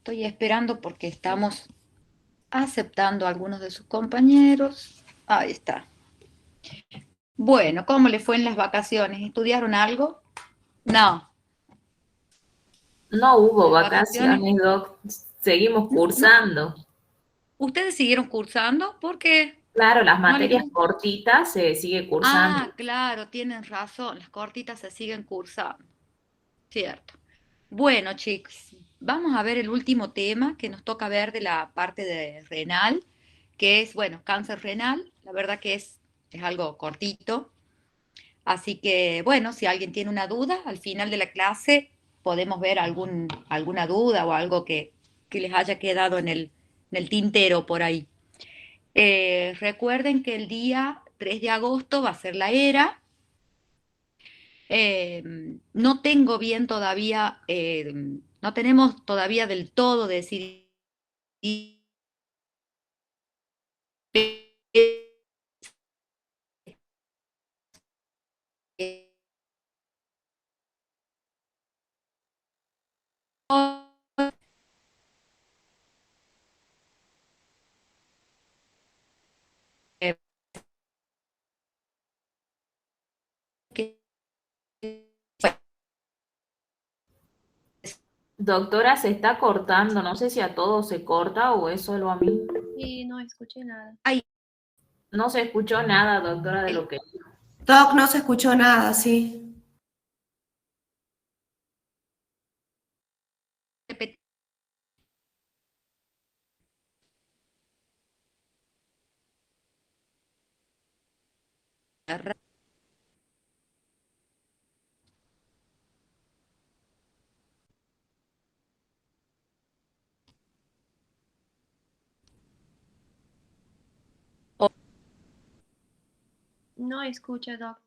Estoy esperando porque estamos aceptando a algunos de sus compañeros. Ahí está. Bueno, ¿cómo le fue en las vacaciones? ¿Estudiaron algo? No, No hubo las vacaciones. vacaciones, Doc. Seguimos No, cursando. ¿ustedes siguieron cursando? ¿Por qué? Claro, las ¿No les materias gusta? cortitas se sigue cursando. Ah, claro, tienen razón. Las cortitas se siguen cursando. Cierto. Bueno, chicos, vamos a ver el último tema que nos toca ver de la parte de renal, que es, bueno, cáncer renal. La verdad que es algo cortito. Así que, bueno, si alguien tiene una duda, al final de la clase podemos ver alguna duda o algo que les haya quedado en el tintero por ahí. Recuerden que el día 3 de agosto va a ser la ERA. Eh, no tengo bien todavía, no tenemos todavía del todo decidido. Doctora, se está cortando. No sé si a todos se corta o es solo a mí. Sí, no escuché nada. Ay, No se escuchó nada, doctora, de lo que... Doc, no se escuchó nada, sí. No escucho, Doc.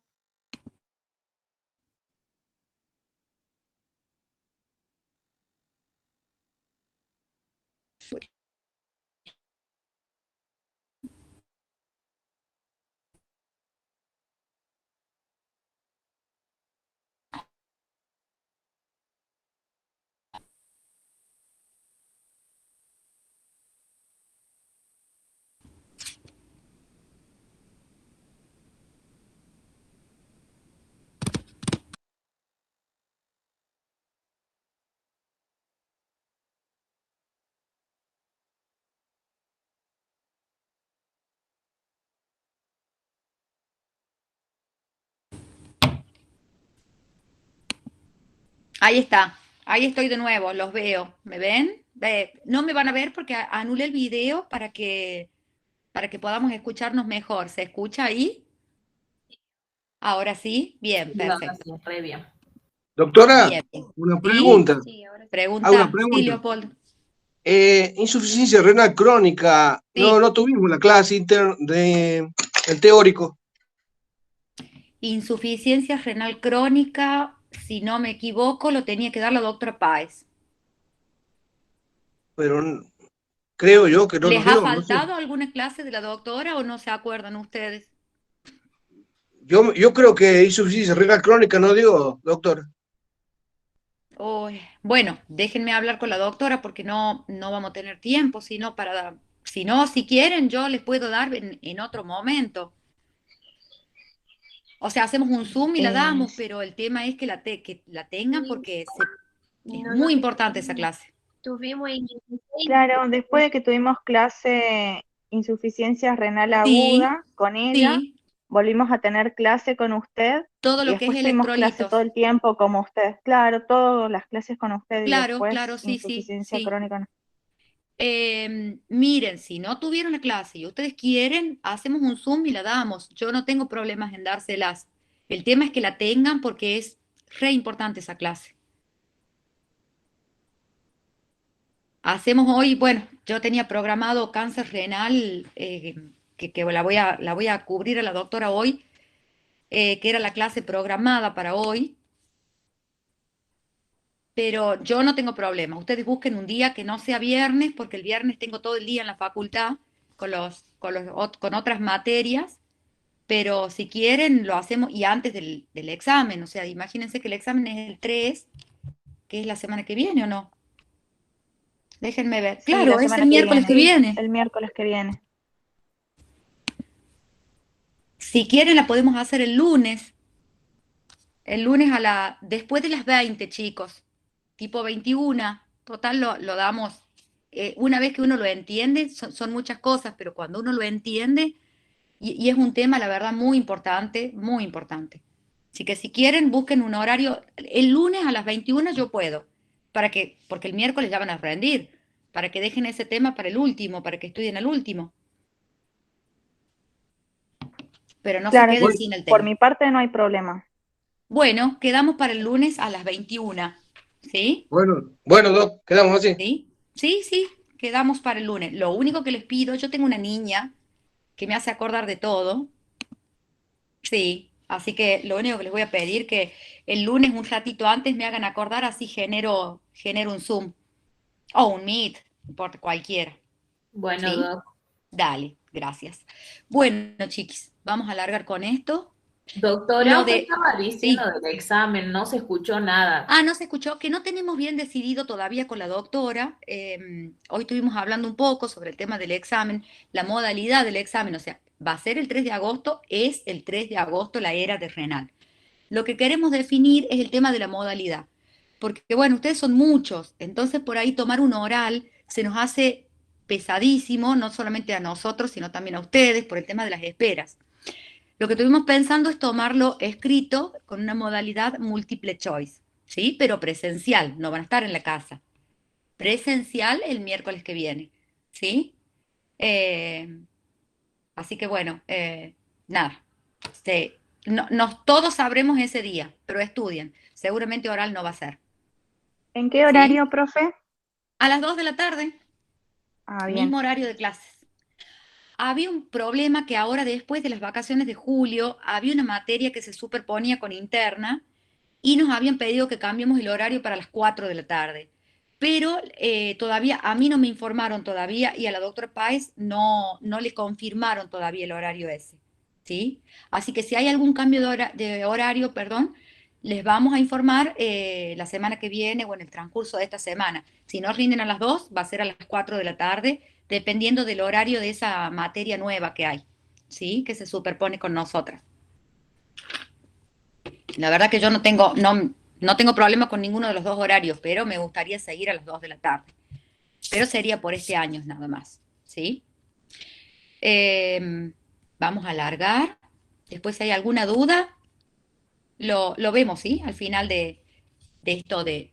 ahí está, ahí estoy de nuevo, los veo. ¿Me ven? No me van a ver porque anulé el video para que podamos escucharnos mejor. ¿Se escucha ahí? Ahora sí. Bien, Sí, doctora, perfecto. sí, re bien. Doctora, Bien, bien. una ¿Sí? pregunta. Sí, ahora sí. Hago una Pregunta, sí, pregunta. Leopoldo. Insuficiencia renal crónica. No, Sí. no tuvimos la clase de el teórico, Insuficiencia renal crónica, si no me equivoco, lo tenía que dar la doctora Páez. pero creo yo que no ¿Les nos ha dio, no sé. faltado alguna clase de la doctora o no se acuerdan ustedes? Yo creo que insuficiencia renal crónica no dio, doctor. Uy, bueno, déjenme hablar con la doctora porque no vamos a tener tiempo, sino si no, si quieren, yo les puedo dar en otro momento. O sea, hacemos un Zoom y la Eh, damos, pero el tema es que la tengan Sí, porque es no, no muy te importante esa clase. tuvimos en 16. Claro, después de que tuvimos clase insuficiencia renal Sí, aguda con ella, sí, volvimos a tener clase con usted todo y lo que es después tuvimos clase todo electrolitos. el tiempo como usted. Claro, todas las clases con usted y Claro, después claro, sí, sí, insuficiencia sí. crónica. Miren, si no tuvieron la clase y ustedes quieren, hacemos un Zoom y la damos. Yo no tengo problemas en dárselas. El tema es que la tengan porque es re importante esa clase. Hacemos hoy, bueno, yo tenía programado cáncer renal, que la voy a cubrir a la doctora hoy, que era la clase programada para hoy, pero yo no tengo problema. Ustedes busquen un día que no sea viernes, porque el viernes tengo todo el día en la facultad con otras materias. Pero si quieren, lo hacemos y antes del examen. O sea, imagínense que el examen es el 3, que es la semana que viene, ¿o no? Déjenme ver. Sí, Claro, la es el semana que miércoles que viene. viene. El miércoles que viene. Si quieren, la podemos hacer el lunes. El lunes después de las 20, chicos. Tipo 21. Total, lo damos. Una vez que uno lo entiende, son muchas cosas, pero cuando uno lo entiende, y es un tema, la verdad, muy importante, muy importante. Así que si quieren, busquen un horario. El lunes a las 21 yo puedo, porque el miércoles ya van a rendir, para que dejen ese tema para el último, para que estudien el último, pero no se Claro, queden Bueno, sin el por tema. mi parte no hay problema. Bueno, quedamos para el lunes a las 21, ¿sí? bueno, Doc, quedamos así. ¿Sí? Sí, sí, quedamos para el lunes. Lo único que les pido, yo tengo una niña que me hace acordar de todo. Sí, así que lo único que les voy a pedir que el lunes un ratito antes me hagan acordar, así genero un Zoom o un Meet, por cualquiera. Bueno, ¿Sí? Doc. Dale, gracias. Bueno, chiquis, vamos a largar con esto. Doctora, Lo usted de, estaba diciendo sí. del examen, no se escuchó nada. No se escuchó, que no tenemos bien decidido todavía con la doctora. Hoy estuvimos hablando un poco sobre el tema del examen, la modalidad del examen, o sea, va a ser el 3 de agosto, es el 3 de agosto la era de renal. Lo que queremos definir es el tema de la modalidad, porque bueno, ustedes son muchos, entonces por ahí tomar un oral se nos hace pesadísimo, no solamente a nosotros, sino también a ustedes, por el tema de las esperas. Lo que estuvimos pensando es tomarlo escrito con una modalidad múltiple choice, ¿sí? Pero presencial, no van a estar en la casa. Presencial el miércoles que viene, ¿sí? Eh, Así que bueno, nada, todos sabremos ese día, pero estudien. Seguramente oral no va a ser, ¿En qué ¿sí? horario, profe? A las 2 de la tarde, Ah, bien. mismo horario de clases. Había un problema que ahora, después de las vacaciones de julio, había una materia que se superponía con interna y nos habían pedido que cambiemos el horario para las 4 de la tarde. Pero todavía, a mí no me informaron todavía y a la doctora Páez no le confirmaron todavía el horario ese, ¿sí? Así que si hay algún cambio de horario, perdón, les vamos a informar la semana que viene o en el transcurso de esta semana. Si no rinden a las 2, va a ser a las 4 de la tarde, dependiendo del horario de esa materia nueva que hay, ¿sí? Que se superpone con nosotras. La verdad que yo no tengo problema con ninguno de los dos horarios, pero me gustaría seguir a las 2 de la tarde. Pero sería por este año nada más, ¿sí? Vamos a alargar. Después, si hay alguna duda, lo vemos, ¿sí? Al final de esto de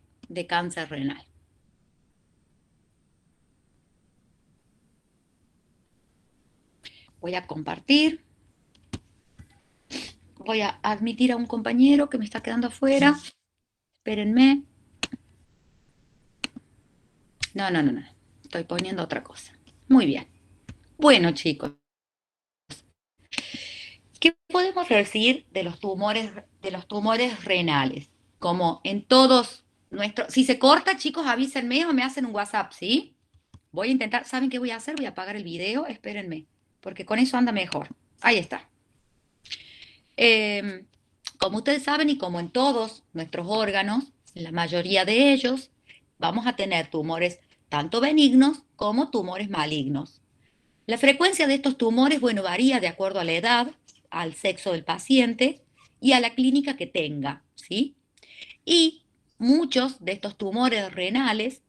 cáncer renal. Voy a compartir. Voy a admitir a un compañero que me está quedando afuera. Espérenme. No. Estoy poniendo otra cosa. Muy bien. Bueno, chicos. ¿Qué podemos decir de los tumores renales? Como en todos nuestros... Si se corta, chicos, avísenme o me hacen un WhatsApp, ¿sí? Voy a intentar, ¿saben qué voy a hacer? Voy a apagar el video, espérenme, porque con eso anda mejor. Ahí está. Eh, Como ustedes saben y como en todos nuestros órganos, en la mayoría de ellos, vamos a tener tumores tanto benignos como tumores malignos. La frecuencia de estos tumores, bueno, varía de acuerdo a la edad, al sexo del paciente y a la clínica que tenga, ¿sí? Y muchos de estos tumores renales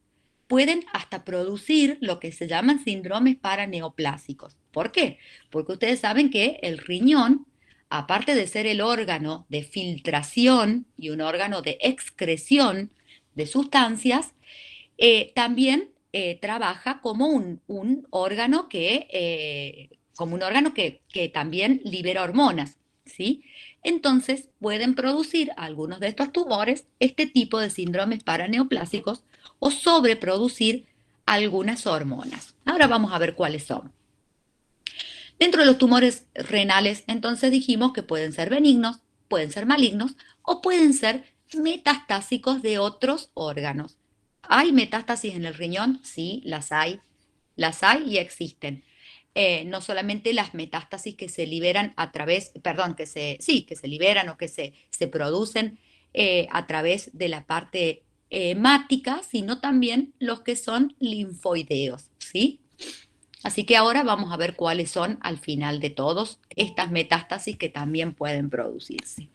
pueden hasta producir lo que se llaman síndromes paraneoplásicos. ¿Por qué? Porque ustedes saben que el riñón, aparte de ser el órgano de filtración y un órgano de excreción de sustancias, también trabaja como un órgano que también libera hormonas, ¿sí? Entonces pueden producir algunos de estos tumores este tipo de síndromes paraneoplásicos o sobreproducir algunas hormonas. Ahora vamos a ver cuáles son. Dentro de los tumores renales, entonces dijimos que pueden ser benignos, pueden ser malignos o pueden ser metastásicos de otros órganos. ¿Hay metástasis en el riñón? Sí, las hay y existen. No solamente las metástasis que se liberan a través, perdón, que se liberan o que se producen a través de la parte hemática, sino también los que son linfoideos, ¿sí? Así que ahora vamos a ver cuáles son al final de todos estas metástasis que también pueden producirse.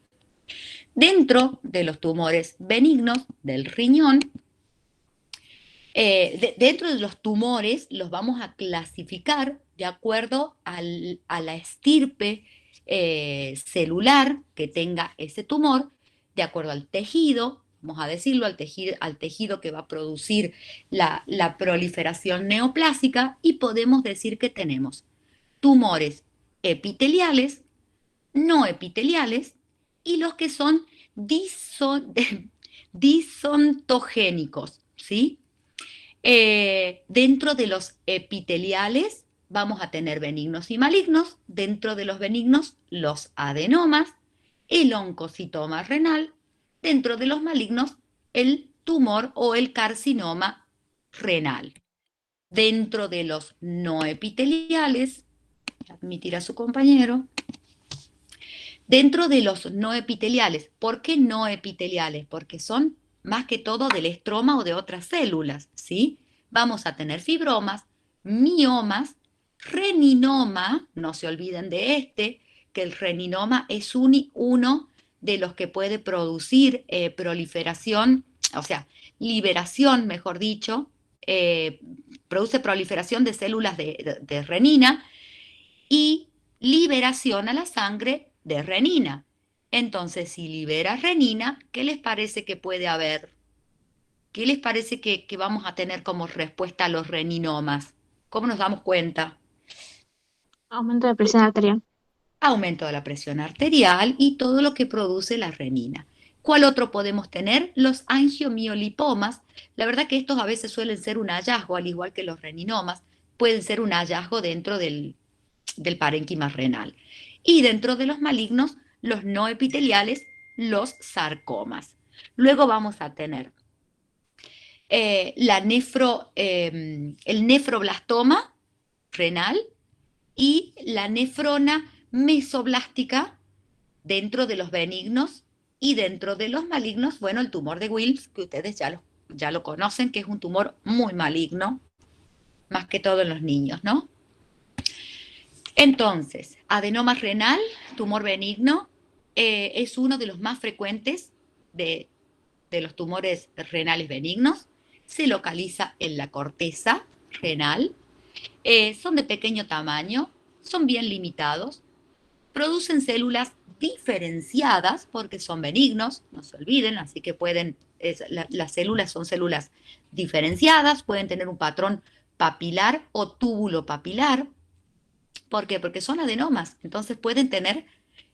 Dentro de los tumores benignos del riñón, dentro de los tumores los vamos a clasificar de acuerdo a la estirpe celular que tenga ese tumor, de acuerdo al tejido, vamos a decirlo, al tejido que va a producir la proliferación neoplásica, y podemos decir que tenemos tumores epiteliales, no epiteliales, y los que son disontogénicos, ¿sí? Dentro de los epiteliales vamos a tener benignos y malignos. Dentro de los benignos, los adenomas, el oncocitoma renal. Dentro de los malignos, el tumor o el carcinoma renal. Dentro de los no epiteliales, admitir a su compañero. Dentro de los no epiteliales, ¿por qué no epiteliales? Porque son más que todo del estroma o de otras células, ¿sí? Vamos a tener fibromas, miomas, reninoma, no se olviden de que el reninoma es uno de los que puede producir proliferación, o sea, liberación, mejor dicho, produce proliferación de células de renina y liberación a la sangre de renina. Entonces, si libera renina, ¿qué les parece que puede haber? ¿Qué les parece que vamos a tener como respuesta a los reninomas? ¿Cómo nos damos cuenta? Aumento de presión arterial. Aumento de la presión arterial y todo lo que produce la renina. ¿Cuál otro podemos tener? Los angiomiolipomas. La verdad que estos a veces suelen ser un hallazgo, al igual que los reninomas, pueden ser un hallazgo dentro del parénquima renal. Y dentro de los malignos, los no epiteliales, los sarcomas. Luego vamos a tener el nefroblastoma renal y la nefrona mesoblástica dentro de los benignos, y dentro de los malignos, bueno, el tumor de Wilms, que ustedes ya lo conocen, que es un tumor muy maligno, más que todo en los niños, ¿no? Entonces, adenoma renal, tumor benigno, es uno de los más frecuentes de los tumores renales benignos. Se localiza en la corteza renal. Son de pequeño tamaño, son bien limitados, producen células diferenciadas porque son benignos, no se olviden, así que las células son células diferenciadas, pueden tener un patrón papilar o túbulo papilar. ¿Por qué? Porque son adenomas, entonces pueden tener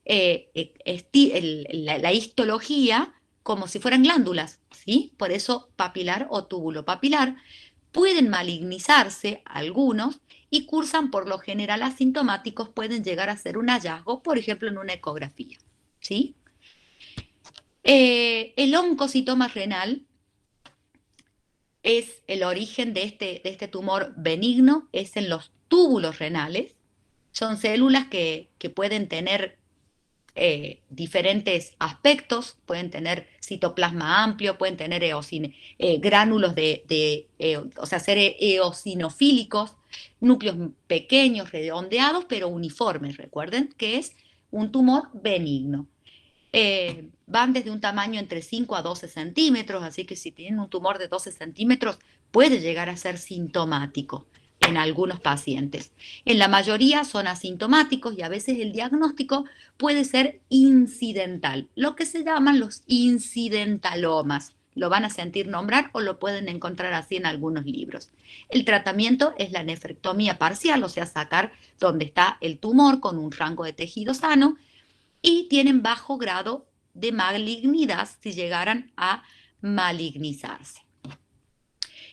la histología como si fueran glándulas, ¿sí? Por eso papilar o túbulo papilar. Pueden malignizarse algunos y cursan por lo general asintomáticos, pueden llegar a ser un hallazgo, por ejemplo, en una ecografía, ¿sí? El oncocitoma renal es el origen de este tumor benigno, es en los túbulos renales. Son células que pueden tener diferentes aspectos, pueden tener citoplasma amplio, pueden tener gránulos o sea, ser eosinofílicos, núcleos pequeños, redondeados, pero uniformes. Recuerden que es un tumor benigno. Van desde un tamaño entre 5 a 12 centímetros, así que si tienen un tumor de 12 centímetros puede llegar a ser sintomático en algunos pacientes. En la mayoría son asintomáticos y a veces el diagnóstico puede ser incidental, lo que se llaman los incidentalomas. Lo van a sentir nombrar o lo pueden encontrar así en algunos libros. El tratamiento es la nefrectomía parcial, o sea, sacar donde está el tumor con un rango de tejido sano, y tienen bajo grado de malignidad si llegaran a malignizarse.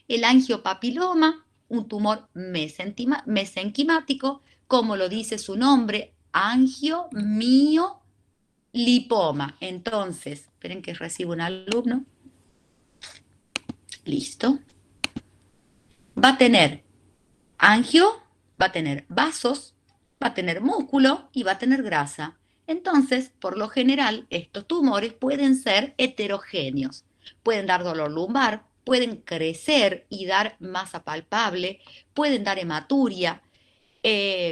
El angiopapiloma, un tumor mesenquimático, como lo dice su nombre, angiomiolipoma. Entonces, esperen que recibo un alumno. Listo. Va a tener angio, va a tener vasos, va a tener músculo y va a tener grasa. Entonces, por lo general, estos tumores pueden ser heterogéneos. pueden dar dolor lumbar, pueden crecer y dar masa palpable, pueden dar hematuria.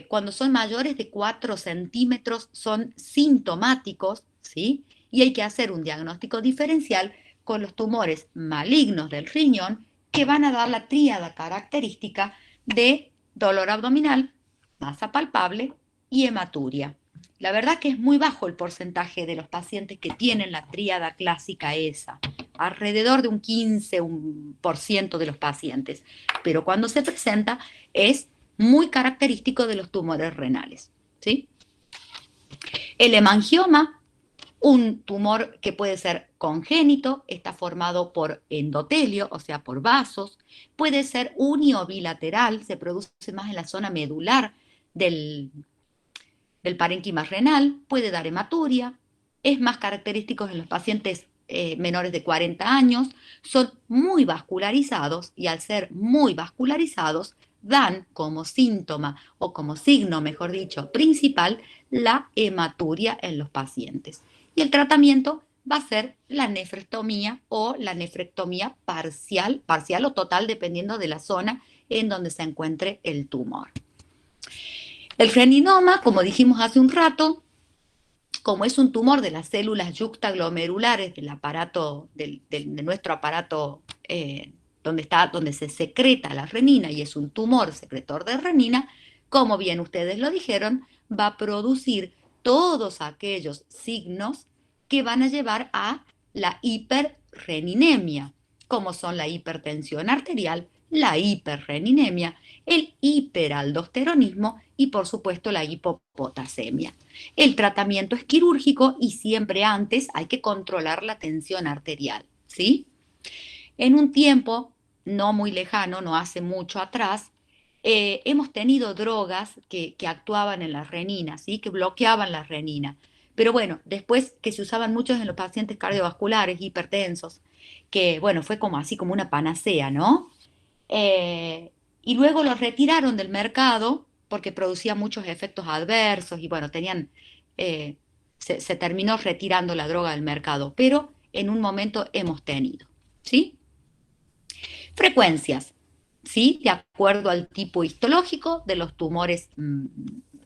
Cuando son mayores de 4 centímetros son sintomáticos, ¿sí? Y hay que hacer un diagnóstico diferencial con los tumores malignos del riñón que van a dar la tríada característica de dolor abdominal, masa palpable y hematuria. La verdad que es muy bajo el porcentaje de los pacientes que tienen la tríada clásica esa, alrededor de un 15% de los pacientes, pero cuando se presenta es muy característico de los tumores renales, ¿sí? El hemangioma, un tumor que puede ser congénito, está formado por endotelio, o sea, por vasos, puede ser uniobilateral, se produce más en la zona medular del parénquima renal, puede dar hematuria, es más característico en los pacientes menores de 40 años, son muy vascularizados y al ser muy vascularizados dan como síntoma o como signo, mejor dicho, principal, la hematuria en los pacientes. Y el tratamiento va a ser la nefrectomía o la nefrectomía parcial o total, dependiendo de la zona en donde se encuentre el tumor. El reninoma, como dijimos hace un rato, como es un tumor de las células yuxtaglomerulares del aparato, de nuestro aparato donde se secreta la renina y es un tumor secretor de renina, como bien ustedes lo dijeron, va a producir todos aquellos signos que van a llevar a la hiperreninemia, como son la hipertensión arterial, la hiperreninemia, el hiperaldosteronismo y por supuesto la hipopotasemia. El tratamiento es quirúrgico y siempre antes hay que controlar la tensión arterial, ¿sí? En un tiempo no muy lejano, no hace mucho atrás, hemos tenido drogas que actuaban en la renina, ¿sí? Que bloqueaban la renina. Pero bueno, después que se usaban muchos en los pacientes cardiovasculares, hipertensos, que bueno, fue como así como una panacea, ¿no? Y luego los retiraron del mercado porque producía muchos efectos adversos y bueno, se terminó retirando la droga del mercado, pero en un momento hemos tenido, ¿sí? Frecuencias, ¿sí? De acuerdo al tipo histológico de los tumores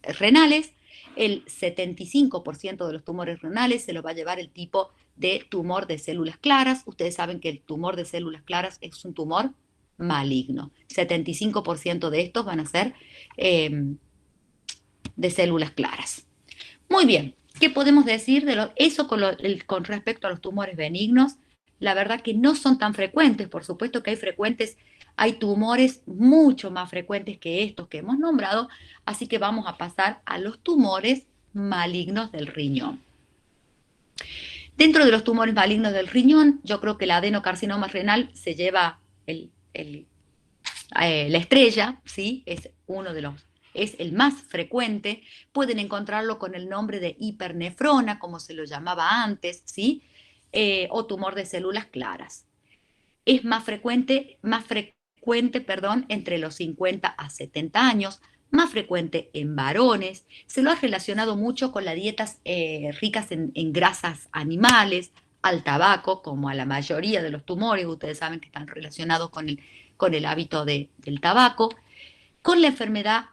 renales, el 75% de los tumores renales se los va a llevar el tipo de tumor de células claras. Ustedes saben que el tumor de células claras es un tumor maligno. 75% de estos van a ser de células claras. Muy bien, ¿qué podemos decir de eso con respecto a los tumores benignos? La verdad que no son tan frecuentes, por supuesto que hay tumores mucho más frecuentes que estos que hemos nombrado, así que vamos a pasar a los tumores malignos del riñón. Dentro de los tumores malignos del riñón, yo creo que el adenocarcinoma renal se lleva la estrella, ¿sí? Es el más frecuente. Pueden encontrarlo con el nombre de hipernefrona, como se lo llamaba antes, ¿sí? O tumor de células claras. Es más frecuente, entre los 50 a 70 años, más frecuente en varones. Se lo ha relacionado mucho con las dietas ricas en grasas animales, al tabaco, como a la mayoría de los tumores. Ustedes saben que están relacionados con el hábito del tabaco, con la enfermedad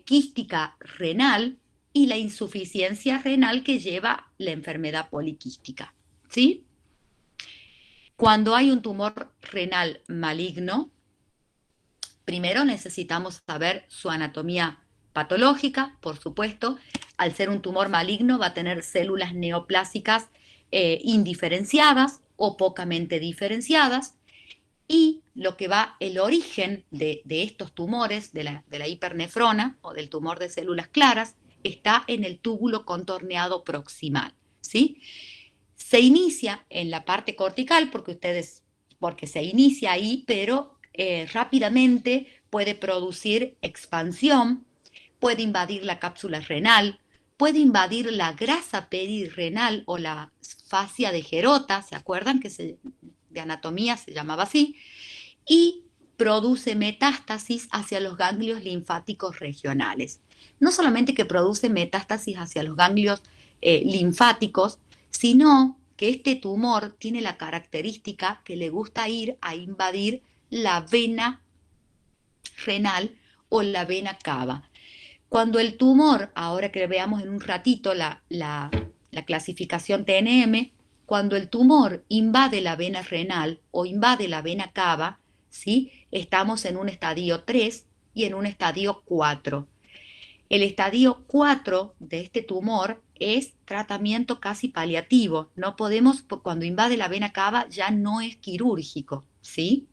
quística renal y la insuficiencia renal que lleva la enfermedad poliquística, ¿sí? Cuando hay un tumor renal maligno, primero necesitamos saber su anatomía patológica, por supuesto. Al ser un tumor maligno va a tener células neoplásicas indiferenciadas o pocamente diferenciadas. Y el origen de estos tumores, de la hipernefrona o del tumor de células claras, está en el túbulo contorneado proximal, ¿sí? Se inicia en la parte cortical porque se inicia ahí, pero rápidamente puede producir expansión, puede invadir la cápsula renal, puede invadir la grasa perirrenal o la fascia de Gerota, ¿se acuerdan que de anatomía se llamaba así? Y produce metástasis hacia los ganglios linfáticos regionales. No solamente que produce metástasis hacia los ganglios linfáticos, sino que este tumor tiene la característica que le gusta ir a invadir la vena renal o la vena cava. Cuando el tumor, ahora que veamos en un ratito la clasificación TNM, cuando el tumor invade la vena renal o invade la vena cava, ¿sí? Estamos en un estadio 3 y en un estadio 4. El estadio 4 de este tumor es tratamiento casi paliativo. No podemos, cuando invade la vena cava ya no es quirúrgico, ¿sí?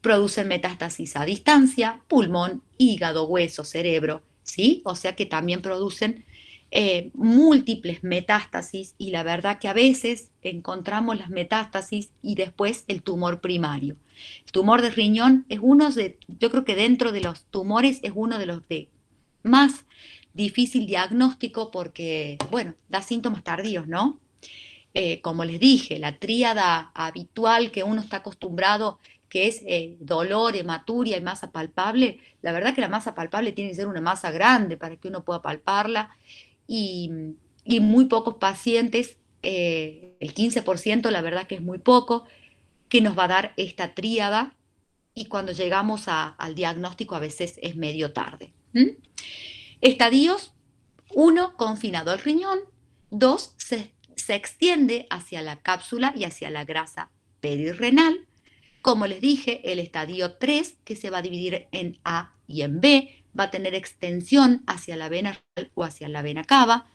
Producen metástasis a distancia, pulmón, hígado, hueso, cerebro, ¿sí? O sea que también producen múltiples metástasis y la verdad que a veces encontramos las metástasis y después el tumor primario. El tumor de riñón es uno de, yo creo que dentro de los tumores es uno de los de más difícil diagnóstico porque, bueno, da síntomas tardíos, ¿no? Como les dije, la tríada habitual que uno está acostumbrado, que es dolor, hematuria y masa palpable, la verdad que la masa palpable tiene que ser una masa grande para que uno pueda palparla y, y muy pocos pacientes, el 15% la verdad que es muy poco, que nos va a dar esta tríada y cuando llegamos al diagnóstico a veces es medio tarde. Estadios: 1, confinado al riñón; 2, se extiende hacia la cápsula y hacia la grasa perirrenal. Como les dije, el estadio 3, que se va a dividir en A y en B, va a tener extensión hacia la vena renal o hacia la vena cava.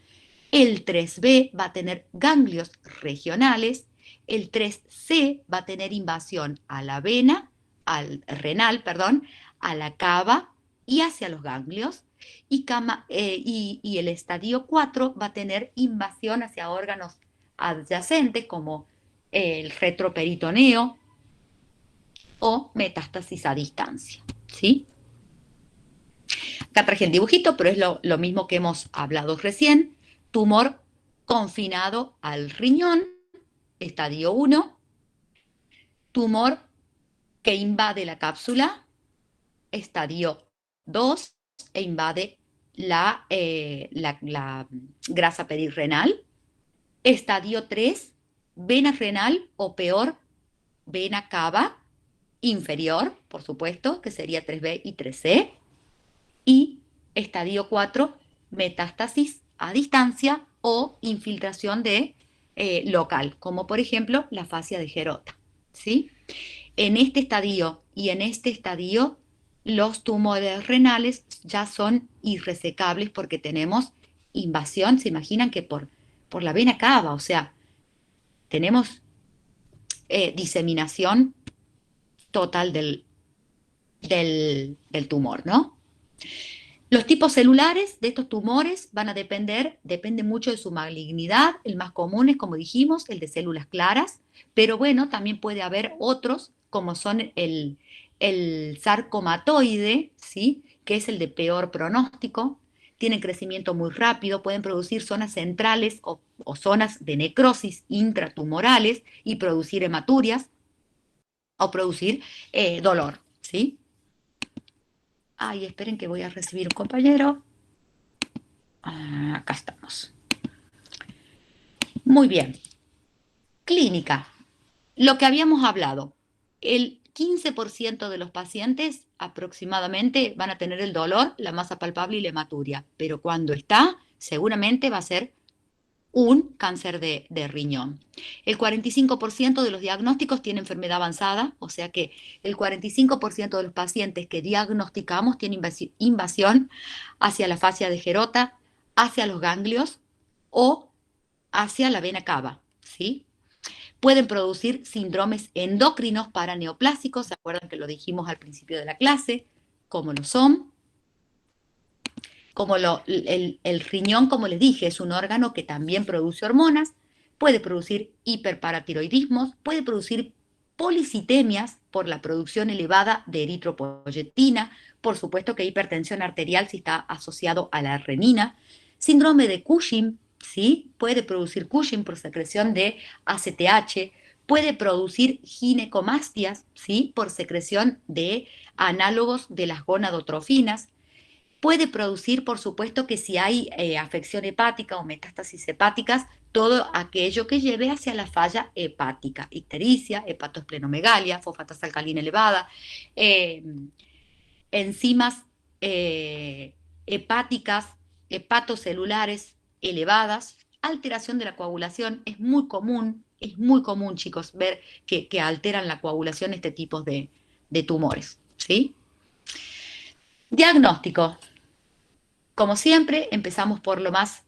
El 3B va a tener ganglios regionales. El 3C va a tener invasión a la vena, al renal, perdón, a la cava y hacia los ganglios. Y el estadio 4 va a tener invasión hacia órganos adyacentes como el retroperitoneo o metástasis a distancia, ¿sí? Acá traje el dibujito, pero es lo mismo que hemos hablado recién. Tumor confinado al riñón, estadio 1. Tumor que invade la cápsula, estadio 2, e invade la grasa perirrenal. Estadio 3, vena renal o peor, vena cava inferior, por supuesto, que sería 3B y 3C. Y estadio 4, metástasis a distancia o infiltración local, como por ejemplo la fascia de Gerota, ¿sí? En este estadio y en este estadio los tumores renales ya son irresecables porque tenemos invasión, se imaginan que por la vena cava, o sea, tenemos diseminación total del tumor, ¿no? Los tipos celulares de estos tumores van a depende mucho de su malignidad. El más común es, como dijimos, el de células claras, pero bueno, también puede haber otros, como son el sarcomatoide, ¿sí? Que es el de peor pronóstico. Tienen crecimiento muy rápido, pueden producir zonas centrales o zonas de necrosis intratumorales y producir hematurias o producir dolor, ¿sí? Ay, esperen que voy a recibir un compañero. Acá estamos. Muy bien. Clínica. Lo que habíamos hablado. El 15% de los pacientes aproximadamente van a tener el dolor, la masa palpable y la hematuria. Pero cuando está, seguramente va a ser un cáncer de riñón. El 45% de los diagnósticos tiene enfermedad avanzada, o sea que el 45% de los pacientes que diagnosticamos tienen invasión hacia la fascia de Gerota, hacia los ganglios o hacia la vena cava, ¿sí? Pueden producir síndromes endocrinos paraneoplásicos, ¿se acuerdan que lo dijimos al principio de la clase? Como lo son. Como el riñón, como les dije, es un órgano que también produce hormonas, puede producir hiperparatiroidismos, puede producir policitemias por la producción elevada de eritropoyetina, por supuesto que hipertensión arterial si está asociado a la renina, síndrome de Cushing, ¿sí? Puede producir Cushing por secreción de ACTH, puede producir ginecomastias, ¿sí? Por secreción de análogos de las gonadotrofinas. Puede producir, por supuesto, que si hay afección hepática o metástasis hepáticas, todo aquello que lleve hacia la falla hepática, ictericia, hepatoesplenomegalia, fosfatasa alcalina elevada, eh, enzimas hepáticas, hepatocelulares elevadas, alteración de la coagulación. Es muy común, chicos, ver que alteran la coagulación este tipo de tumores, ¿sí? Diagnóstico. Como siempre, empezamos por lo más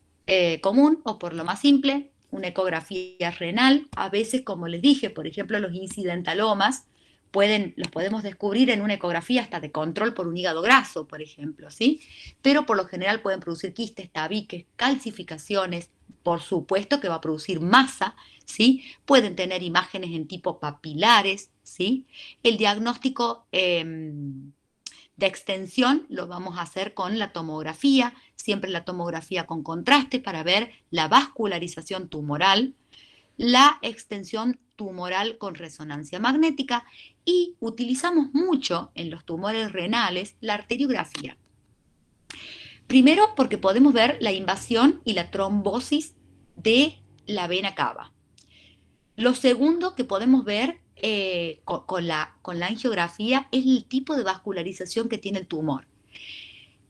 común o por lo más simple, una ecografía renal. A veces, como les dije, por ejemplo, los incidentalomas los podemos descubrir en una ecografía hasta de control por un hígado graso, por ejemplo, ¿sí? Pero por lo general pueden producir quistes, tabiques, calcificaciones, por supuesto que va a producir masa, ¿sí? Pueden tener imágenes en tipo papilares, ¿sí? El diagnóstico de extensión lo vamos a hacer con la tomografía, siempre la tomografía con contraste para ver la vascularización tumoral, la extensión tumoral con resonancia magnética y utilizamos mucho en los tumores renales la arteriografía. Primero porque podemos ver la invasión y la trombosis de la vena cava. Lo segundo que podemos ver con la angiografía es el tipo de vascularización que tiene el tumor.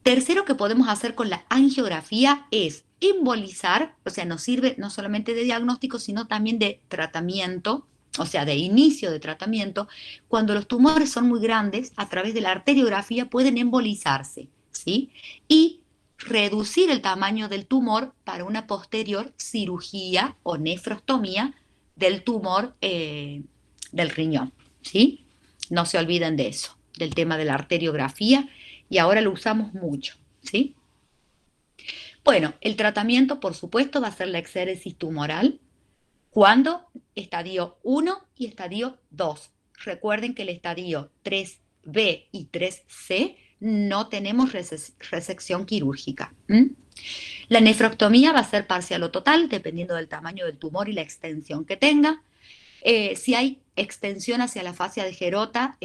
Tercero que podemos hacer con la angiografía es embolizar, o sea, nos sirve no solamente de diagnóstico, sino también de tratamiento, o sea, de inicio de tratamiento. Cuando los tumores son muy grandes, a través de la arteriografía pueden embolizarse, ¿sí? Y reducir el tamaño del tumor para una posterior cirugía o nefrostomía del tumor del riñón, ¿sí? No se olviden de eso, del tema de la arteriografía, y ahora lo usamos mucho, ¿sí? Bueno, el tratamiento, por supuesto, va a ser la exéresis tumoral. ¿Cuándo? Estadio 1 y estadio 2. Recuerden que el estadio 3B y 3C no tenemos resección quirúrgica. La nefrostomía va a ser parcial o total, dependiendo del tamaño del tumor y la extensión que tenga. Si hay extensión hacia la fascia de Gerota,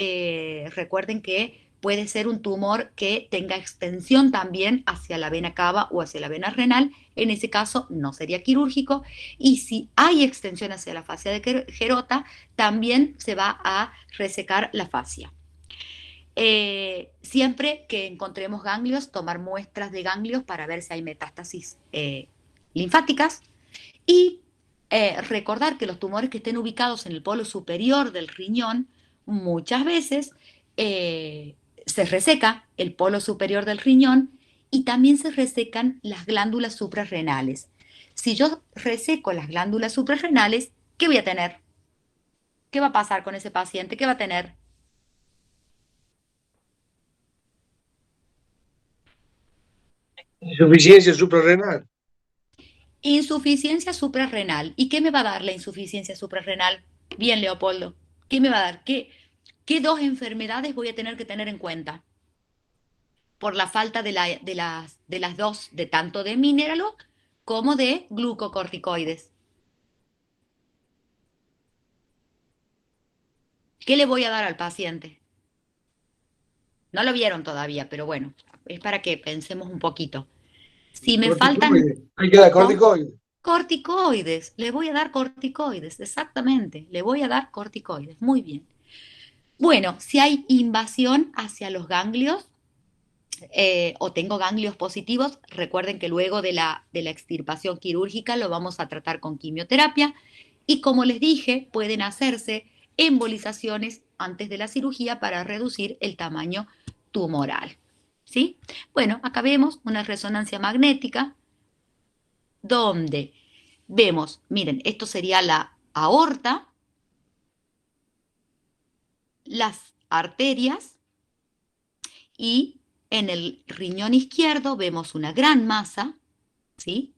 recuerden que puede ser un tumor que tenga extensión también hacia la vena cava o hacia la vena renal. En ese caso no sería quirúrgico. Y si hay extensión hacia la fascia de Gerota, también se va a resecar la fascia. Siempre que encontremos ganglios, tomar muestras de ganglios para ver si hay metástasis linfáticas. Y recordar que los tumores que estén ubicados en el polo superior del riñón, muchas veces se reseca el polo superior del riñón y también se resecan las glándulas suprarrenales. Si yo reseco las glándulas suprarrenales, ¿qué voy a tener? ¿Qué va a pasar con ese paciente? ¿Qué va a tener? Insuficiencia suprarrenal. Insuficiencia suprarrenal. ¿Y qué me va a dar la insuficiencia suprarrenal? Bien, Leopoldo. ¿Qué me va a dar? ¿Qué dos enfermedades voy a tener que tener en cuenta? Por la falta de las dos, de tanto de mineralo como de glucocorticoides. ¿Qué le voy a dar al paciente? No lo vieron todavía, pero bueno, es para que pensemos un poquito. Si me faltan Hay que dar corticoides. corticoides, le voy a dar corticoides, exactamente, le voy a dar corticoides, muy bien. Bueno, si hay invasión hacia los ganglios o tengo ganglios positivos, recuerden que luego de la extirpación quirúrgica lo vamos a tratar con quimioterapia y como les dije, pueden hacerse embolizaciones antes de la cirugía para reducir el tamaño tumoral. ¿Sí? Bueno, acá vemos una resonancia magnética donde vemos, miren, esto sería la aorta, las arterias y en el riñón izquierdo vemos una gran masa, ¿sí?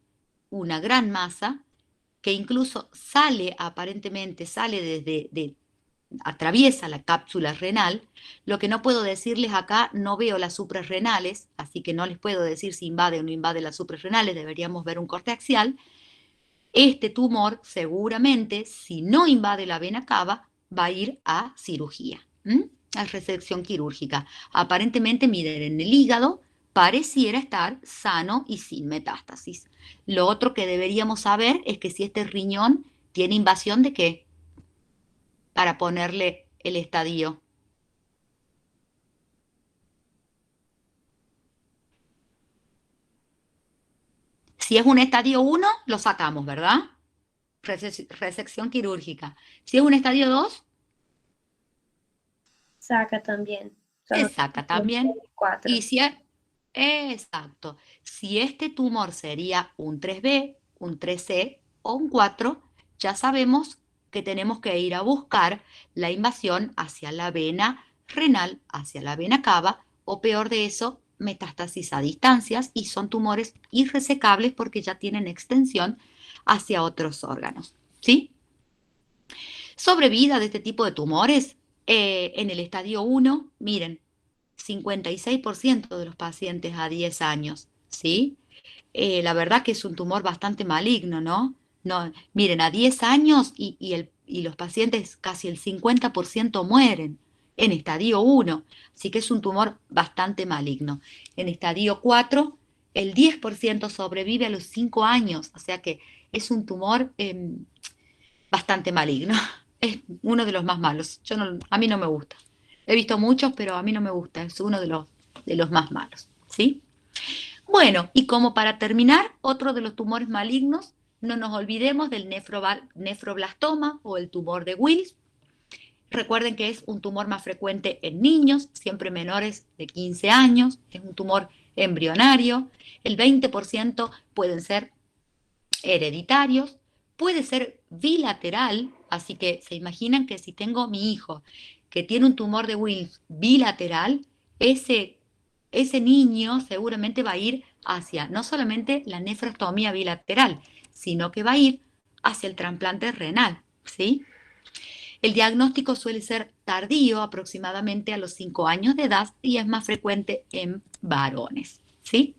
Una gran masa que incluso aparentemente sale atraviesa la cápsula renal. Lo que no puedo decirles acá, no veo las suprarrenales, así que no les puedo decir si invade o no invade las suprarrenales, deberíamos ver un corte axial. Este tumor seguramente, si no invade la vena cava, va a ir a cirugía, a resección quirúrgica. Aparentemente, miren, en el hígado pareciera estar sano y sin metástasis. Lo otro que deberíamos saber es que si este riñón tiene invasión de qué, para ponerle el estadio. Si es un estadio 1, lo sacamos, ¿verdad? Resección quirúrgica. Si es un estadio 2, Saca también. se Solo saca también. 4. Y si es, exacto. Si este tumor sería un 3B, un 3C o un 4, ya sabemos que tenemos que ir a buscar la invasión hacia la vena renal, hacia la vena cava, o peor de eso, metástasis a distancias, y son tumores irresecables porque ya tienen extensión hacia otros órganos, ¿sí? Sobrevida de este tipo de tumores, en el estadio 1, miren, 56% de los pacientes a 10 años, ¿sí? La verdad que es un tumor bastante maligno, ¿no? No, miren, a 10 años y los pacientes casi el 50% mueren en estadio 1, así que es un tumor bastante maligno. En estadio 4, el 10% sobrevive a los 5 años, o sea que es un tumor bastante maligno. Es uno de los más malos. A mí no me gusta. He visto muchos, pero a mí no me gusta. Es uno de los más malos, ¿sí? Bueno, y como para terminar, otro de los tumores malignos, no nos olvidemos del nefroblastoma o el tumor de Wills. Recuerden que es un tumor más frecuente en niños, siempre menores de 15 años. Es un tumor embrionario. El 20% pueden ser hereditarios, puede ser bilateral, así que se imaginan que si tengo mi hijo que tiene un tumor de Wilms bilateral, ese niño seguramente va a ir hacia no solamente la nefrostomía bilateral, sino que va a ir hacia el trasplante renal, ¿sí? El diagnóstico suele ser tardío, aproximadamente a los 5 años de edad, y es más frecuente en varones, ¿sí?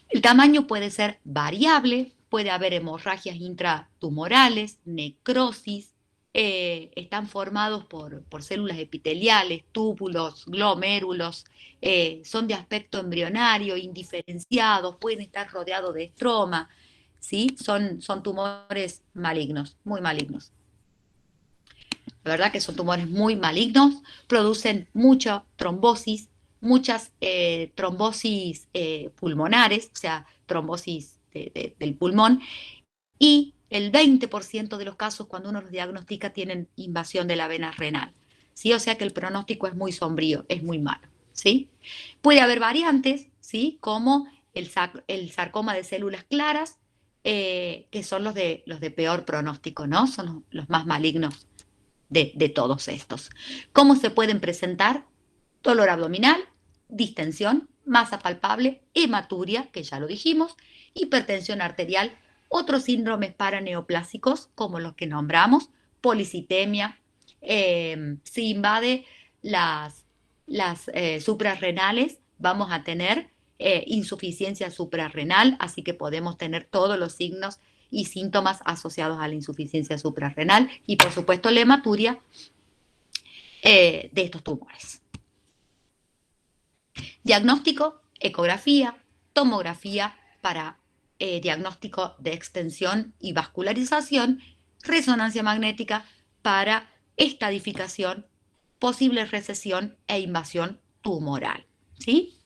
El tamaño puede ser variable, puede haber hemorragias intratumorales, necrosis, están formados por células epiteliales, túbulos, glomérulos, son de aspecto embrionario, indiferenciados, pueden estar rodeados de estroma, ¿sí? Son tumores malignos, muy malignos. La verdad que son tumores muy malignos, producen mucha trombosis, muchas trombosis pulmonares, o sea, trombosis del pulmón, y el 20% de los casos cuando uno los diagnostica tienen invasión de la vena renal, ¿sí? O sea que el pronóstico es muy sombrío, es muy malo, ¿sí? Puede haber variantes, ¿sí? Como el sarcoma de células claras, que son los de peor pronóstico, ¿no? Son los más malignos de todos estos. ¿Cómo se pueden presentar? Dolor abdominal, distensión, masa palpable, hematuria, que ya lo dijimos, hipertensión arterial, otros síndromes paraneoplásicos, como los que nombramos, policitemia, si invade las suprarrenales, vamos a tener insuficiencia suprarrenal, así que podemos tener todos los signos y síntomas asociados a la insuficiencia suprarrenal y, por supuesto, la hematuria de estos tumores. Diagnóstico, ecografía, tomografía para diagnóstico de extensión y vascularización, resonancia magnética para estadificación, posible recesión e invasión tumoral, ¿sí?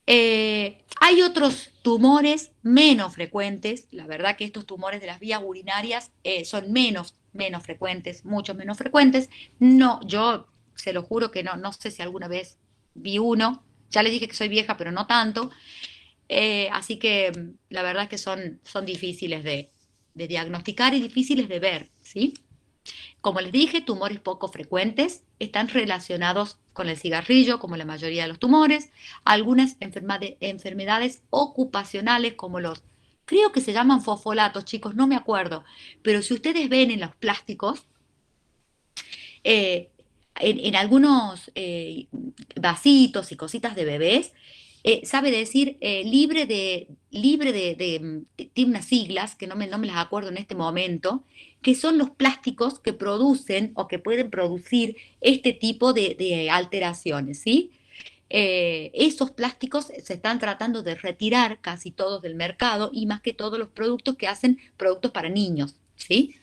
Hay otros tumores menos frecuentes, la verdad que estos tumores de las vías urinarias son menos frecuentes, mucho menos frecuentes. No, yo se lo juro que no sé si alguna vez vi uno, ya les dije que soy vieja, pero no tanto, así que la verdad es que son difíciles de diagnosticar y difíciles de ver, ¿sí? Como les dije, tumores poco frecuentes están relacionados con el cigarrillo, como la mayoría de los tumores, algunas enfermedades ocupacionales, como creo que se llaman fosfolatos, chicos, no me acuerdo, pero si ustedes ven en los plásticos, en algunos vasitos y cositas de bebés, sabe decir tiene unas siglas que no me las acuerdo en este momento, que son los plásticos que producen o que pueden producir este tipo de alteraciones, ¿sí? esos plásticos se están tratando de retirar casi todos del mercado y más que todos los productos que hacen productos para niños, ¿sí?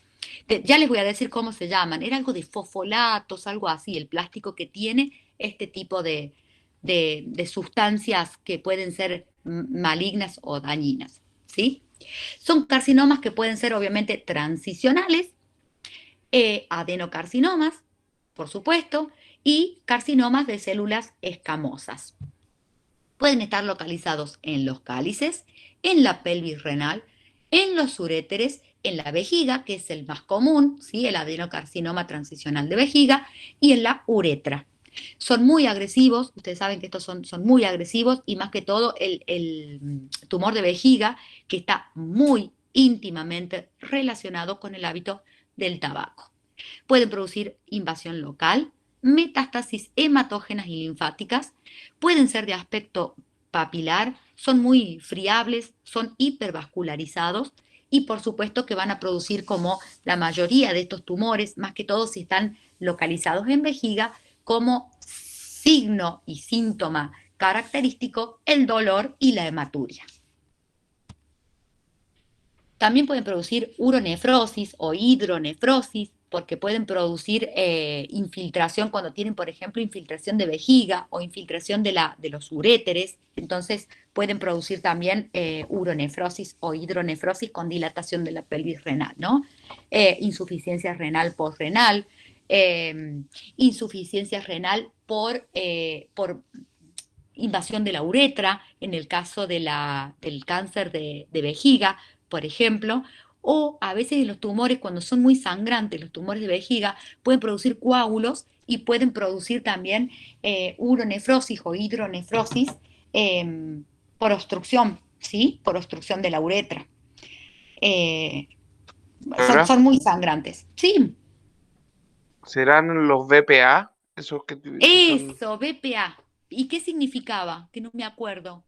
Ya les voy a decir cómo se llaman. Era algo de fosfolatos, algo así, el plástico que tiene este tipo de sustancias que pueden ser malignas o dañinas, ¿sí? Son carcinomas que pueden ser obviamente transicionales, adenocarcinomas, por supuesto, y carcinomas de células escamosas. Pueden estar localizados en los cálices, en la pelvis renal, en los uréteres, en la vejiga, que es el más común, ¿sí? El adenocarcinoma transicional de vejiga, y en la uretra. Son muy agresivos, ustedes saben que estos son muy agresivos, y más que todo el tumor de vejiga, que está muy íntimamente relacionado con el hábito del tabaco. Pueden producir invasión local, metástasis hematógenas y linfáticas, pueden ser de aspecto papilar, son muy friables, son hipervascularizados y por supuesto que van a producir, como la mayoría de estos tumores, más que todo si están localizados en vejiga, como signo y síntoma característico el dolor y la hematuria. También pueden producir uronefrosis o hidronefrosis, porque pueden producir infiltración cuando tienen, por ejemplo, infiltración de vejiga o infiltración de los uréteres. Entonces, pueden producir también uronefrosis o hidronefrosis con dilatación de la pelvis renal, ¿no? Insuficiencia renal postrenal, insuficiencia renal por invasión de la uretra, en el caso del cáncer de vejiga, por ejemplo, o a veces los tumores, cuando son muy sangrantes, los tumores de vejiga, pueden producir coágulos y pueden producir también uronefrosis o hidronefrosis por obstrucción, ¿sí? Por obstrucción de la uretra. Eh, ¿Verdad? son muy sangrantes. Sí, ¿Serán los BPA? Esos que son, eso, BPA. ¿Y qué significaba? Que no me acuerdo.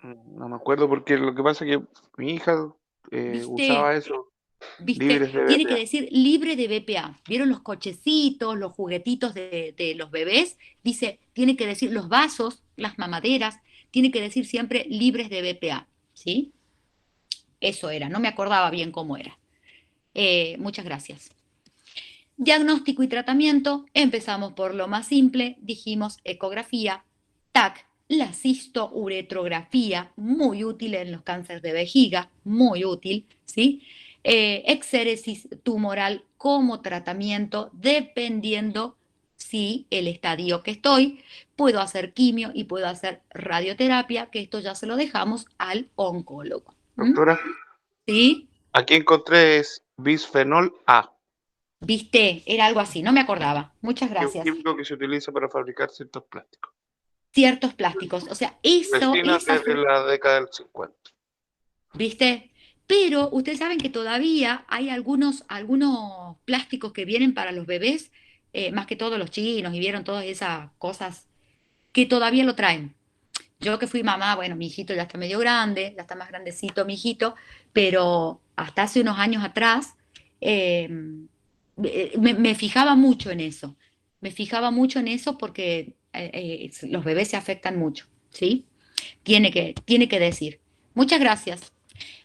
no me acuerdo porque lo que pasa es que mi hija ¿Viste? usaba eso, ¿Viste? libres de Tiene que BPA. decir libre de BPA. ¿Vieron los cochecitos, los juguetitos de los bebés? Dice, tiene que decir los vasos, las mamaderas, tiene que decir siempre libres de BPA, ¿sí? Eso era, no me acordaba bien cómo era. Muchas gracias. Diagnóstico y tratamiento, empezamos por lo más simple, dijimos ecografía, TAC, la cistouretrografía, muy útil en los cánceres de vejiga, muy útil, ¿sí? Exéresis tumoral como tratamiento, dependiendo si el estadio que estoy, puedo hacer quimio y puedo hacer radioterapia, que esto ya se lo dejamos al oncólogo. Doctora, ¿Sí? aquí encontré es bisfenol A, ¿Viste? Era algo así, no me acordaba. Muchas que es un gracias. químico que se utiliza para fabricar ciertos plásticos. Ciertos plásticos. O sea, Resina desde la década del 50. ¿viste? Pero ustedes saben que todavía hay algunos plásticos que vienen para los bebés, más que todos los chinos, y vieron todas esas cosas que todavía lo traen. Yo que fui mamá, bueno, mi hijito ya está medio grande, ya está más grandecito mi hijito, pero hasta hace unos años atrás eh, me fijaba mucho en eso. Me fijaba mucho en eso porque los bebés se afectan mucho, ¿sí? Tiene que decir. Muchas gracias.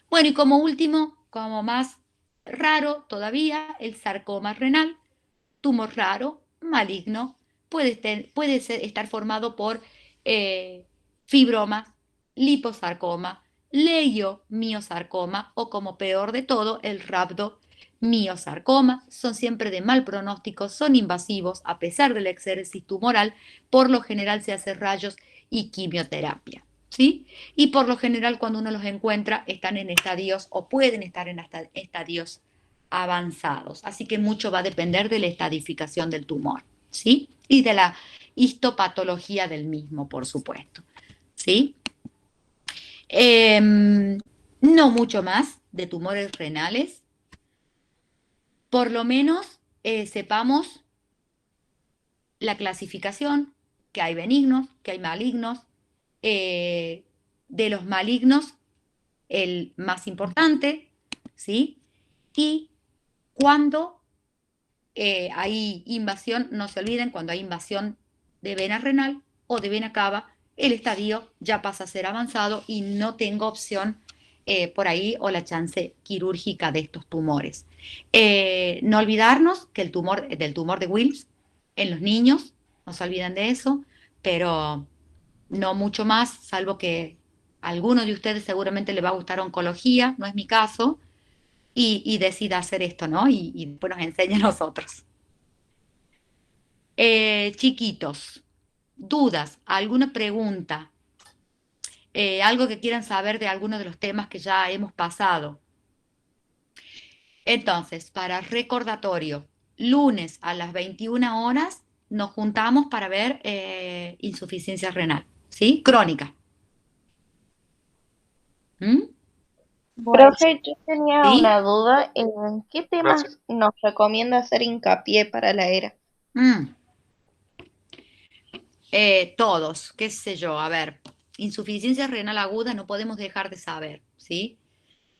Bueno, y como último, como más raro todavía, el sarcoma renal, tumor raro, maligno, estar formado por fibromas, liposarcoma, leiomiosarcoma o como peor de todo, el rhabdomiosarcoma. Son siempre de mal pronóstico, son invasivos a pesar del exéresis tumoral, por lo general se hace rayos y quimioterapia. ¿Sí? Y por lo general cuando uno los encuentra están en estadios o pueden estar en estadios avanzados. Así que mucho va a depender de la estadificación del tumor, ¿sí? Y de la histopatología del mismo, por supuesto, ¿sí? No mucho más de tumores renales. Por lo menos sepamos la clasificación, que hay benignos, que hay malignos. De los malignos, el más importante, ¿sí? Y cuando hay invasión, no se olviden, cuando hay invasión de vena renal, o de vena cava, el estadio ya pasa a ser avanzado y no tengo opción por ahí o la chance quirúrgica de estos tumores. No olvidarnos que del tumor de Wilms en los niños, no se olviden de eso, pero no mucho más, salvo que a alguno de ustedes seguramente le va a gustar oncología, no es mi caso, y decida hacer esto, ¿no? Y después nos enseña a nosotros. Chiquitos, dudas, alguna pregunta, algo que quieran saber de alguno de los temas que ya hemos pasado. Entonces, para recordatorio, lunes a las 21 horas nos juntamos para ver insuficiencia renal, ¿sí? Crónica. ¿Mm? Bueno, Profe, yo tenía ¿Sí? una duda. ¿En qué Gracias. temas nos recomienda hacer hincapié para la ERA? Mm. Todos, qué sé yo, a ver, insuficiencia renal aguda no podemos dejar de saber, ¿sí?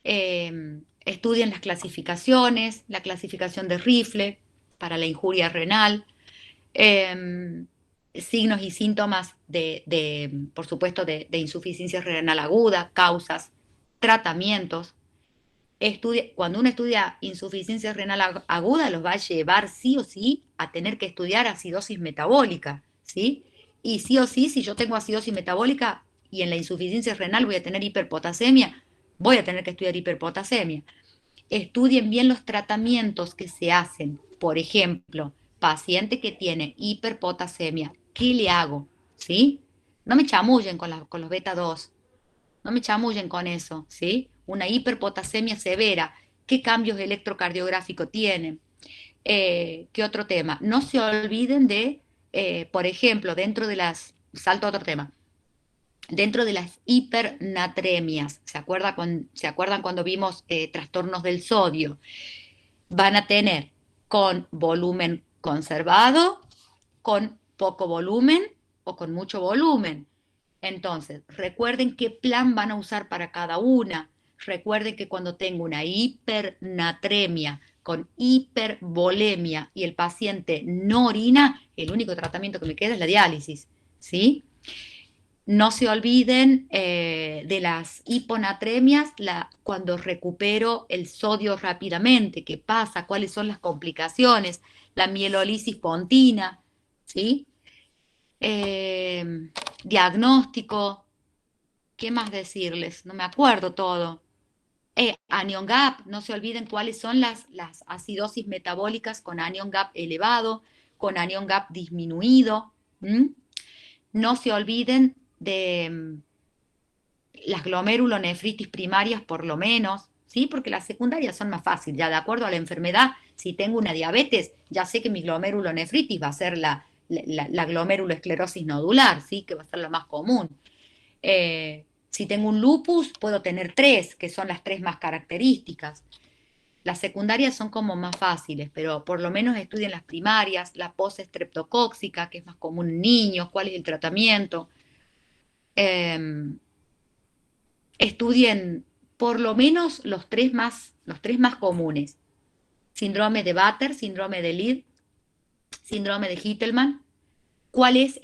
Estudien las clasificaciones, la clasificación de Rifle para la injuria renal, eh, signos y síntomas por supuesto, de insuficiencia renal aguda, causas, tratamientos. Cuando uno estudia insuficiencia renal aguda, los va a llevar sí o sí a tener que estudiar acidosis metabólica, ¿sí? Y sí o sí, si yo tengo acidosis metabólica y en la insuficiencia renal voy a tener hiperpotasemia, voy a tener que estudiar hiperpotasemia. Estudien bien los tratamientos que se hacen. Por ejemplo, paciente que tiene hiperpotasemia, ¿qué le hago? ¿Sí? No me chamullen con los beta 2, no me chamullen con eso, ¿sí? Una hiperpotasemia severa, ¿qué cambios electrocardiográficos tienen? ¿Qué otro tema? No se olviden por ejemplo, salto a otro tema, dentro de las hipernatremias, ¿se acuerdan cuando vimos trastornos del sodio? Van a tener con volumen conservado, con poco volumen o con mucho volumen. Entonces, recuerden qué plan van a usar para cada una. Recuerden que cuando tengo una hipernatremia con hipervolemia y el paciente no orina, el único tratamiento que me queda es la diálisis, ¿sí? No se olviden de las hiponatremias cuando recupero el sodio rápidamente, qué pasa, cuáles son las complicaciones, la mielolisis pontina, ¿sí? Diagnóstico, ¿qué más decirles? No me acuerdo todo. Anion gap, no se olviden cuáles son las acidosis metabólicas con anion gap elevado, con anion gap disminuido. ¿Mm? No se olviden de las glomerulonefritis primarias por lo menos, ¿sí? Porque las secundarias son más fáciles, ya de acuerdo a la enfermedad, si tengo una diabetes, ya sé que mi glomerulonefritis va a ser la glomeruloesclerosis nodular, ¿sí? Que va a ser lo más común. Si tengo un lupus, puedo tener 3, que son las 3 más características. Las secundarias son como más fáciles, pero por lo menos estudien las primarias, la post-estreptocóxica, que es más común en niños, cuál es el tratamiento. Estudien por lo menos los tres más comunes. Síndrome de Batter, síndrome de Lead, síndrome de Hittelmann. ¿Cuál es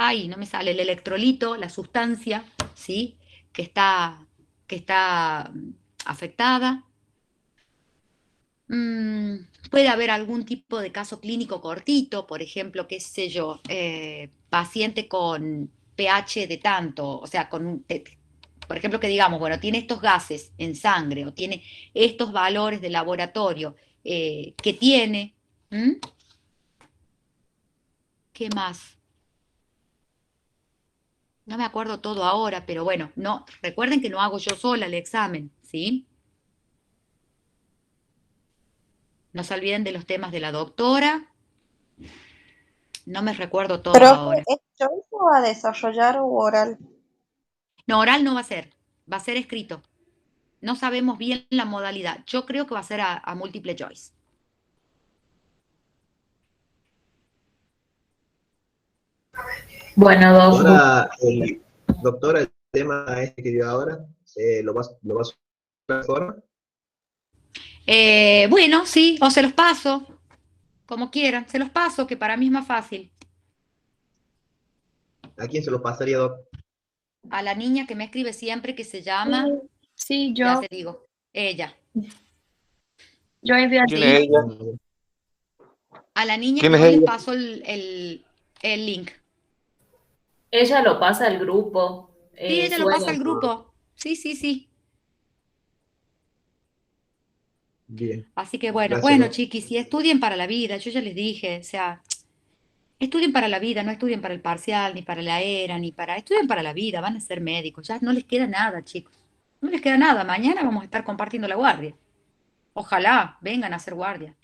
ay, no me sale, el electrolito, la sustancia, ¿sí? Que está afectada? Puede haber algún tipo de caso clínico cortito, por ejemplo, qué sé yo, paciente con pH de tanto, o sea, por ejemplo, que digamos, bueno, tiene estos gases en sangre o tiene estos valores de laboratorio que tiene. ¿Mm? ¿Qué más? No me acuerdo todo ahora, pero bueno, no, recuerden que no hago yo sola el examen, ¿sí? No se olviden de los temas de la doctora. No me recuerdo todo Profe, ahora. ¿esto se va a desarrollar o oral? No, oral no va a ser escrito. No sabemos bien la modalidad. Yo creo que va a ser a múltiple choice. Bueno, Doc, Doctora, el tema este que dio ahora, lo vas a mejor. Bueno, sí, o se los paso, como quieran. Se los paso, que para mí es más fácil. ¿A quién se los pasaría, Doc? A la niña que me escribe siempre que se llama, Sí, ya yo, te digo, ella. yo envío a ¿Quién ti. es ella? A la niña ¿Quién que es hoy les ella? paso el link. Ella lo pasa al grupo, Sí, ella lo pasa suele. al grupo. Sí, sí, sí. Bien, Así que bueno, gracias, bueno, Doc. chiquis, y estudien para la vida, yo ya les dije, o sea, estudien para la vida, no estudien para el parcial, ni para la ERA, ni para, estudien para la vida, van a ser médicos, ya no les queda nada, chicos, no les queda nada, mañana vamos a estar compartiendo la guardia, ojalá vengan a hacer guardia.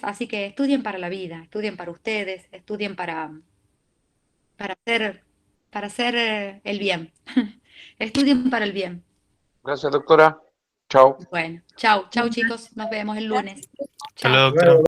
Así que estudien para la vida, estudien para ustedes, estudien para hacer, para hacer el bien, estudien para el bien. Gracias, doctora. Chao. Bueno, chau, chau chicos, nos vemos el lunes. Hasta luego, Chau. doctora.